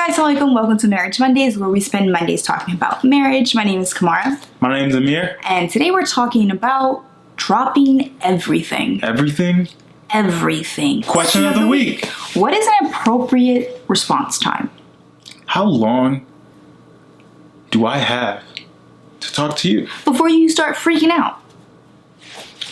guys, assalamualaikum. Welcome to Marriage Mondays, where we spend Mondays talking about marriage. My name is Kamara. My name's Amir. And today we're talking about dropping everything. Everything? Everything. Question of the week. What is an appropriate response time? How long do I have to talk to you? Before you start freaking out.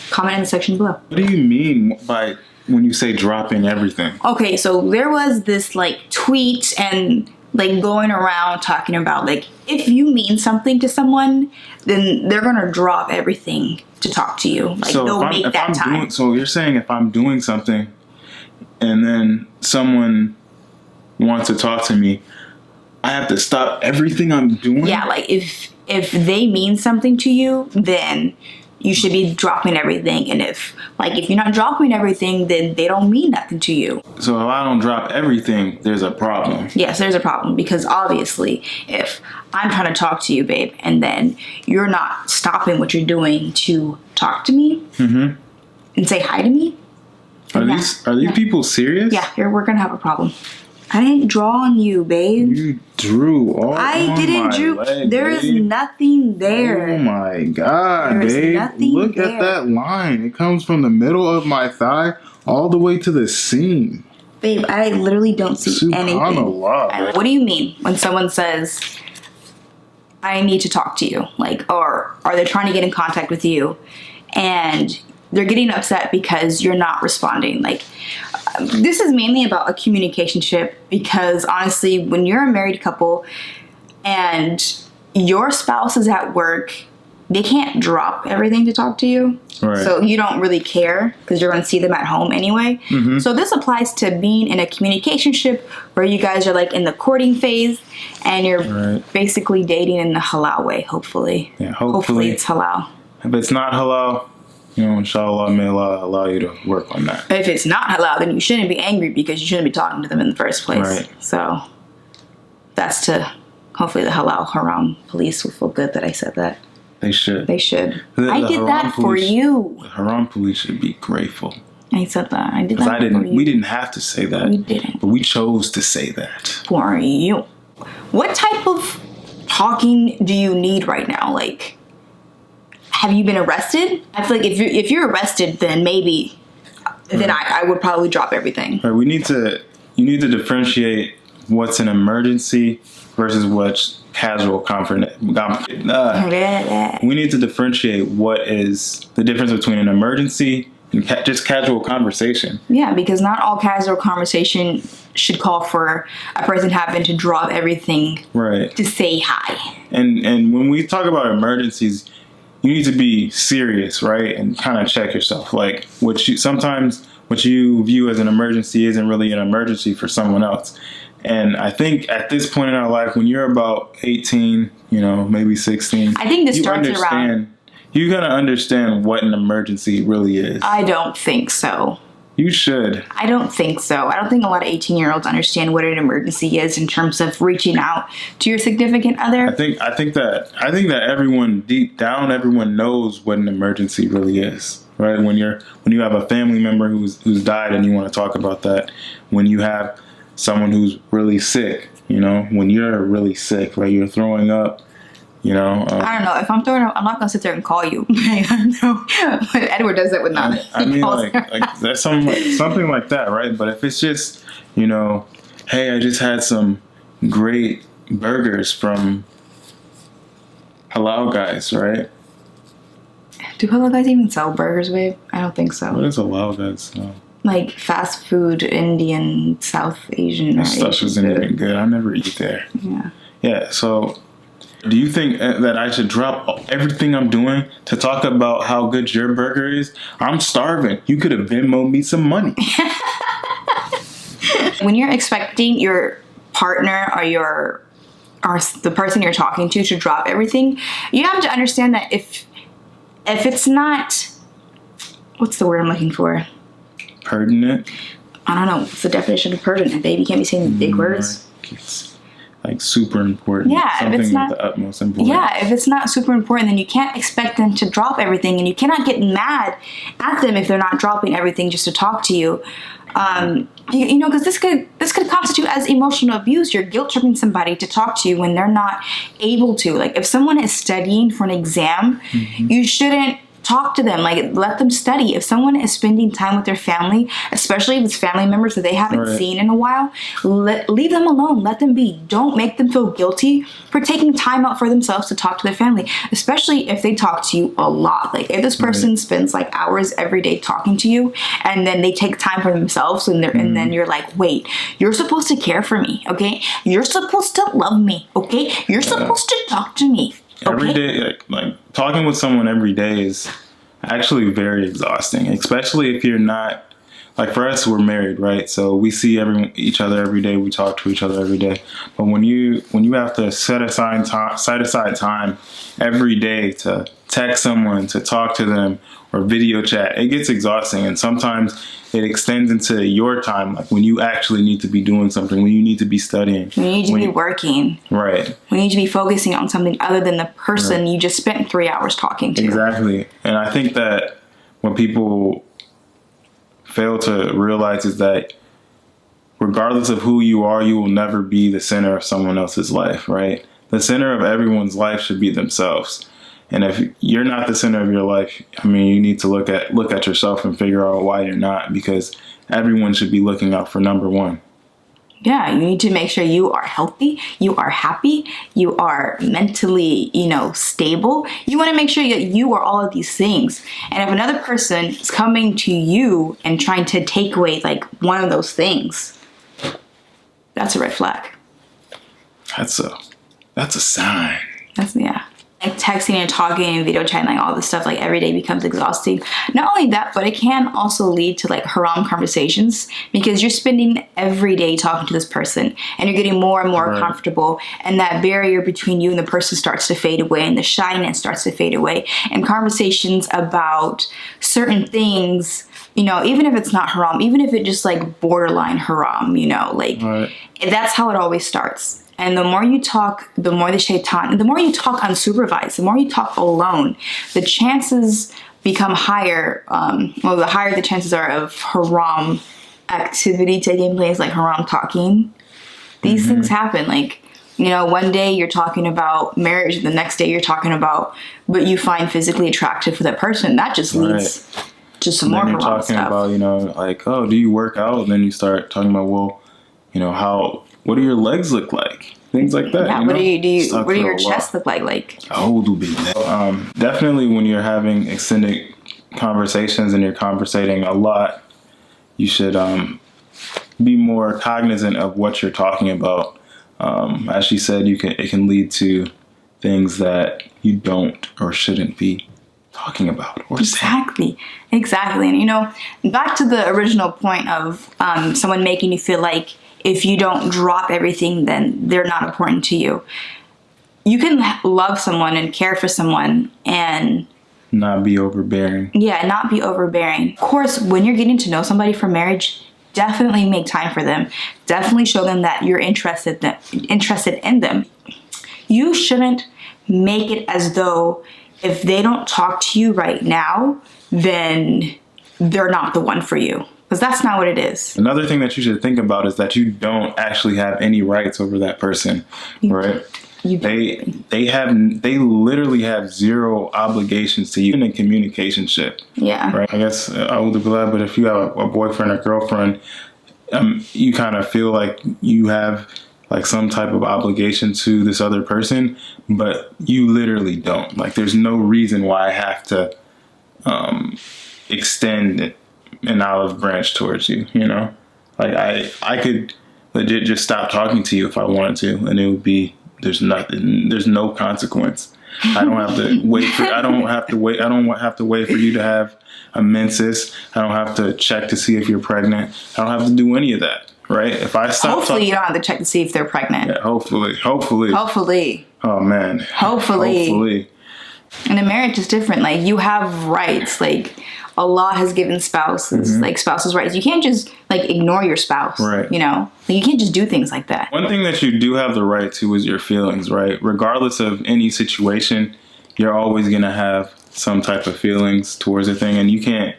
Comment in the section below. What do you mean by when you say dropping everything? Okay, so there was this tweet and going around talking about if you mean something to someone, then they're gonna drop everything to talk to you. They'll make that time. So you're saying if I'm doing something and then someone wants to talk to me, I have to stop everything I'm doing? Yeah, if they mean something to you, then you should be dropping everything. And if you're not dropping everything, then they don't mean nothing to you. So if I don't drop everything, there's a problem. Yes, there's a problem, because obviously if I'm trying to talk to you, babe, and then you're not stopping what you're doing to talk to me and say hi to me. Are these people serious? Yeah, we're gonna have a problem. I didn't draw on you, babe. You drew all I didn't drew. Leg, there babe. is nothing there. Oh my God, babe. Look at that line. It comes from the middle of my thigh all the way to the seam. Babe, I literally don't see anything. Subhanallah. What do you mean when someone says, I need to talk to you? Or are they trying to get in contact with you and they're getting upset because you're not responding? This is mainly about a communicationship, because honestly, when you're a married couple and your spouse is at work, they can't drop everything to talk to you. Right. So you don't really care because you're going to see them at home anyway. So this applies to being in a communicationship where you guys are in the courting phase and you're basically dating in the halal way, hopefully. Yeah, hopefully it's halal. If it's not halal, inshallah, may Allah allow you to work on that. If it's not halal, then you shouldn't be angry because you shouldn't be talking to them in the first place. Right. So that's hopefully the halal haram police will feel good that I said that. They should. They should. I did that for you. The haram police should be grateful. I said that. I did that for you. We didn't have to say that. We didn't. But we chose to say that. For you. What type of talking do you need right now? Have you been arrested? I feel if you're arrested, then maybe, then I would probably drop everything. Right, you need to differentiate what's an emergency versus what's casual We need to differentiate what is the difference between an emergency and just casual conversation. Yeah, because not all casual conversation should call for a person having to drop everything to say hi. And when we talk about emergencies, you need to be serious, right? And kind of check yourself. Sometimes what you view as an emergency isn't really an emergency for someone else. And I think at this point in our life, when you're about 18, maybe 16, I think this starts around. You gotta understand what an emergency really is. I don't think so. You should. I don't think so. I don't think a lot of 18-year-olds understand what an emergency is in terms of reaching out to your significant other. I think that everyone deep down, everyone knows what an emergency really is, right? When you have a family member who's died and you want to talk about that, when you have someone who's really sick, when you're really sick, right? You're throwing up. I don't know. If I'm throwing up, I'm not gonna sit there and call you. But Edward does that with Nana. I mean, that's something like that, right? But if it's just, hey, I just had some great burgers from Halal Guys, right? Do Halal Guys even sell burgers, babe? I don't think so. What is Halal Guys? Fast food, Indian, South Asian. That stuff isn't even good. I never eat there. Yeah. Yeah. So, do you think that I should drop everything I'm doing to talk about how good your burger is? I'm starving. You could have Venmo'd me some money. When you're expecting your partner or the person you're talking to drop everything, you have to understand that if it's not, what's the word I'm looking for? Pertinent? I don't know. What's the definition of pertinent, baby? You can't be saying big words. Super important. Yeah, something if it's not of the utmost importance. Yeah, if it's not super important, then you can't expect them to drop everything, and you cannot get mad at them if they're not dropping everything just to talk to you. You know, because this could constitute as emotional abuse. You're guilt tripping somebody to talk to you when they're not able to. Like, if someone is studying for an exam, you shouldn't talk to them. Like, let them study. If someone is spending time with their family, especially if it's family members that they haven't seen in a while, leave them alone. Let them be. Don't make them feel guilty for taking time out for themselves to talk to their family, especially if they talk to you a lot. Like, if this person spends like hours every day talking to you, and then they take time for themselves, and then you're like, wait, you're supposed to care for me, okay? You're supposed to love me, okay? You're supposed to talk to me. Every day, like talking with someone every day is actually very exhausting, especially if you're not, like, for us, we're married, right? So we see each other every day. We talk to each other every day. But when you have to set aside time every day to text someone, to talk to them, or video chat, it gets exhausting. And sometimes it extends into your time, like when you actually need to be doing something, when you need to be studying. We need to be working. Right. We need to be focusing on something other than the person you just spent 3 hours talking to. Exactly. And I think that when people fail to realize is that regardless of who you are, you will never be the center of someone else's life, right? The center of everyone's life should be themselves. And if you're not the center of your life, I mean, you need to look at yourself and figure out why you're not, because everyone should be looking out for number one. Yeah, you need to make sure you are healthy, you are happy, you are mentally, stable. You want to make sure that you are all of these things. And if another person is coming to you and trying to take away like one of those things, that's a red flag. That's a sign. Like texting and talking and video chatting, like all this stuff, like every day becomes exhausting. Not only that, but it can also lead to like haram conversations, because you're spending every day talking to this person and you're getting more and more comfortable, and that barrier between you and the person starts to fade away, and the shyness starts to fade away, and conversations about certain things, even if it's not haram, even if it just like borderline haram, that's how it always starts. And the more you talk, the more the more you talk unsupervised, the more you talk alone, the chances become higher. The higher the chances are of haram activity taking place, like haram talking. These things happen. Like, one day you're talking about marriage, and the next day you're talking about what you find physically attractive for that person. That just leads to some more haram stuff. You're talking about, like, oh, do you work out? And then you start talking about, well, what do your legs look like? Things like that. Yeah, what do your chest look like? Definitely when you're having extended conversations and you're conversating a lot, you should be more cognizant of what you're talking about. As she said, it can lead to things that you don't or shouldn't be talking about or saying. Exactly. And back to the original point of someone making you feel like if you don't drop everything, then they're not important to you. You can love someone and care for someone and not be overbearing. Yeah, not be overbearing. Of course, when you're getting to know somebody for marriage, definitely make time for them. Definitely show them that you're interested in them. You shouldn't make it as though if they don't talk to you right now, then they're not the one for you. Because that's not what it is. Another thing that you should think about is that you don't actually have any rights over that person, right? They literally have zero obligations to you in a communicationship. Yeah. Right. I guess I would be glad, but if you have a boyfriend or girlfriend, you kind of feel like you have like some type of obligation to this other person, but you literally don't. Like, there's no reason why I have to extend an olive branch towards you, like I could legit just stop talking to you if I wanted to, and it would be, there's no consequence. I don't have to wait for you to have a menses. I don't have to check to see if you're pregnant. I don't have to do any of that, right? If I stop hopefully you don't have to check to see if they're pregnant. Yeah, hopefully. Oh man. Hopefully. And a marriage is different. Like, you have rights. Like, Allah has given spouses, like spouses' rights. You can't just like ignore your spouse, right? Like, you can't just do things like that. One thing that you do have the right to is your feelings, right? Regardless of any situation, you're always gonna have some type of feelings towards a thing, and you can't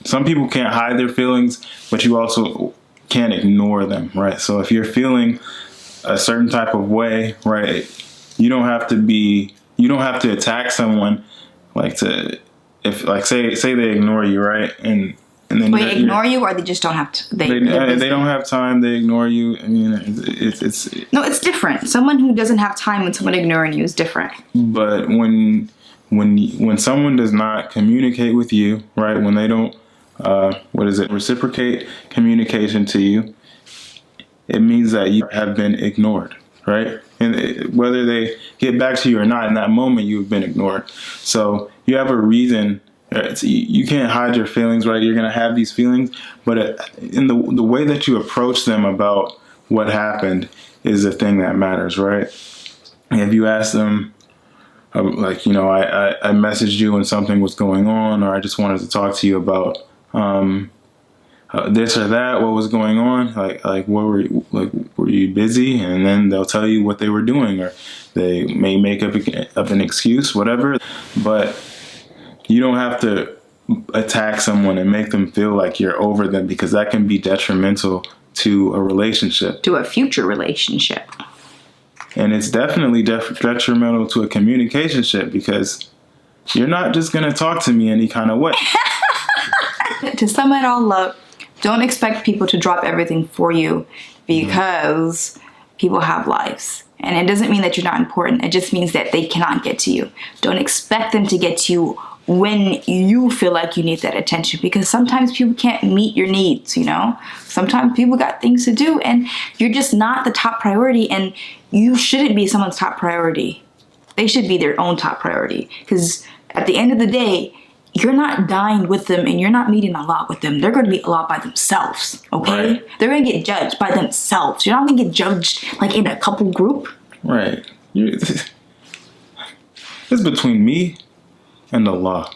some people can't hide their feelings, but you also can't ignore them, right? So if you're feeling a certain type of way, right, you don't have to attack someone, like if like say they ignore you, right, and then Wait, ignore you, or they just don't have to? they don't have time. They ignore you. I mean, it's no, it's different. Someone who doesn't have time when someone ignoring you is different. But when someone does not communicate with you, right? When they don't, reciprocate communication to you, it means that you have been ignored, right? And whether they get back to you or not, in that moment you've been ignored. So you have a reason. You can't hide your feelings, right? You're gonna have these feelings, but in the way that you approach them about what happened is the thing that matters, right? If you ask them, like, you know, I messaged you when something was going on, or I just wanted to talk to you about this or that, what was going on, like were you busy? And then they'll tell you what they were doing, or they may make up an excuse, whatever. But you don't have to attack someone and make them feel like you're over them, because that can be detrimental to a relationship, to a future relationship. And it's definitely detrimental to a communicationship, because you're not just going to talk to me any kind of way. To sum it all up, don't expect people to drop everything for you, because people have lives. And it doesn't mean that you're not important. It just means that they cannot get to you. Don't expect them to get to you when you feel like you need that attention, because sometimes people can't meet your needs, you know? Sometimes people got things to do, and you're just not the top priority, and you shouldn't be someone's top priority. They should be their own top priority, because at the end of the day, you're not dying with them, and you're not meeting a lot with them. They're going to meet a lot by themselves, okay? Right. They're going to get judged by themselves. You're not going to get judged like in a couple group. Right. It's between me and the law.